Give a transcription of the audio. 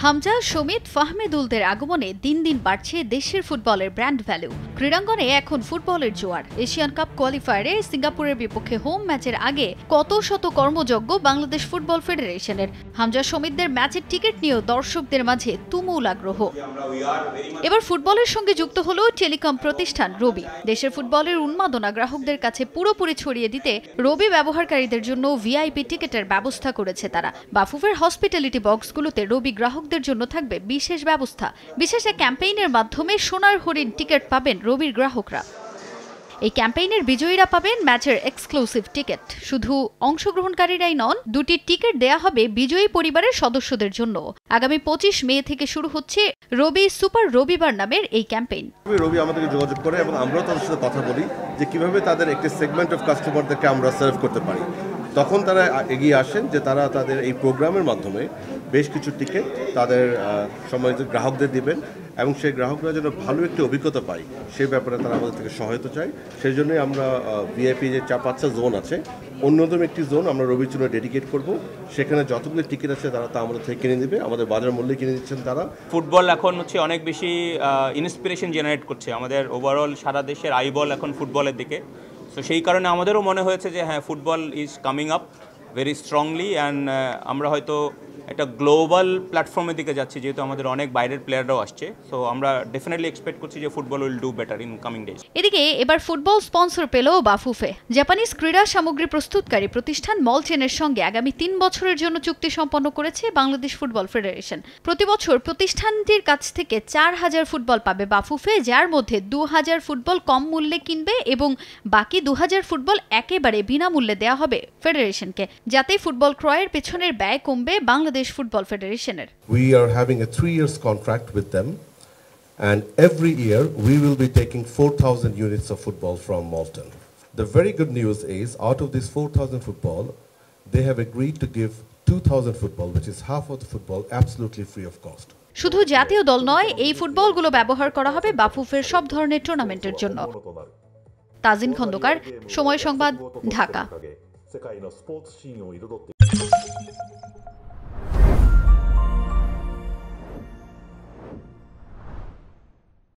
হামজা, সমিত, ফাহমিদুলদের আগমনে দিন দিন বাড়ছে দেশের ফুটবলের ব্র্যান্ড ভ্যালু। ক্রীড়াঙ্গনে এখন ফুটবলের জোয়ার। এশিয়ান কাপ কোয়ালিফায়ারে সিঙ্গাপুরের বিপক্ষে হোম ম্যাচের আগে কত শত কর্মযজ্ঞ বাংলাদেশ ফুটবল ফেডারেশনের। হামজা, সমিতদের ম্যাচের টিকিট নিয়েও দর্শকদের মাঝে তুমুল আগ্রহ। এবার ফুটবলের সঙ্গে যুক্ত হলো টেলিকম প্রতিষ্ঠান রবি। দেশের ফুটবলের উন্মাদনা গ্রাহকদের কাছে পুরোপুরি ছড়িয়ে দিতে রবি ব্যবহারকারীদের জন্য ভিআইপি টিকিটের ব্যবস্থা করেছে তারা। বাফুফের হসপিটালিটি বক্সগুলোতে রবি গ্রাহকদের জন্য থাকবে বিশেষ ব্যবস্থা। বিশেষ এক ক্যাম্পেইনের মাধ্যমে সোনার হরিণ টিকিট পাবেন রবির গ্রাহকরা। এই ক্যাম্পেইনের বিজয়ীরা পাবেন ম্যাচের এক্সক্লুসিভ টিকিট। শুধু অংশগ্রহণকারীরাই নন, দুটি টিকিট দেয়া হবে বিজয়ী পরিবারের সদস্যদের জন্য। আগামী 25 মে থেকে শুরু হচ্ছে রবি সুপার রবিবার নামের এই ক্যাম্পেইন। রবি আমাদেরকে যোগাযোগ করে এবং আমরাও তাদের সাথে কথা বলি যে কিভাবে তাদের একটি সেগমেন্ট অফ কাস্টমারদেরকে আমরা সার্ভ করতে পারি। তখন তারা এগিয়ে আসেন যে তারা তাদের এই প্রোগ্রামের মাধ্যমে বেশ কিছু টিকিট তাদের সম্মানিত গ্রাহকদের দিবেন এবং সেই গ্রাহকরা যেন ভালো একটি অভিজ্ঞতা পায় সেই ব্যাপারে তারা আমাদের থেকে সহায়তা চায়। সেই জন্যই আমরা ভিআইপি যে 4-5টা জোন আছে, অন্যতম একটি জোন আমরা রবির জন্য ডেডিকেট করব। সেখানে যতগুলো টিকিট আছে তারা তা আমাদের থেকে কিনে নেবে, আমাদের বাজার মূল্যে কিনে দিচ্ছেন তারা। ফুটবল এখন হচ্ছে অনেক বেশি ইন্সপিরেশন জেনারেট করছে আমাদের ওভারঅল সারা দেশের আইবল এখন ফুটবলের দিকে। তো সেই কারণে আমাদেরও মনে হয়েছে যে হ্যাঁ, football is coming up very strongly and আমরা হয়তো একটা গ্লোবাল প্ল্যাটফর্মের দিকে যাচ্ছি, যেহেতু আমাদের অনেক বাইরের প্লেয়াররাও আসছে। সো আমরা ডেফিনেটলি এক্সপেক্ট করছি যে football will do better in coming days. এদিকে এবার ফুটবল স্পন্সর পেল বাফুফে। জাপানিজ ক্রীড়া সামগ্রী প্রস্তুতকারী প্রতিষ্ঠান মলচেনের সঙ্গে আগামী 3 বছরের জন্য চুক্তি সম্পন্ন করেছে বাংলাদেশ ফুটবল ফেডারেশন। প্রতি বছর প্রতিষ্ঠানটির কাছ থেকে 4000 ফুটবল পাবে বাফুফে, যার মধ্যে 2000 ফুটবল কম মূল্যে কিনবে এবং বাকি 2000 ফুটবল একেবারে বিনামূল্যে দেওয়া হবে ফেডারেশনকে, যাতে ফুটবল ক্রয়ের পেছনের ব্যয় কমবে বাংলাদেশ ফুটবল ফেডারেশনের। We are having a 3 years contract with them, and every year we will be taking 4000 units of football from Malton. The very good news is, out of this 4000 football, they have agreed to give 2000 football, which is half of the football, absolutely free of cost. শুধু জাতীয় দল নয়, এই ফুটবলগুলো ব্যবহার করা হবে বাফুফের সব ধরনের টুর্নামেন্টের জন্য। তাজিন খন্দকার, সময় সংবাদ, ঢাকা।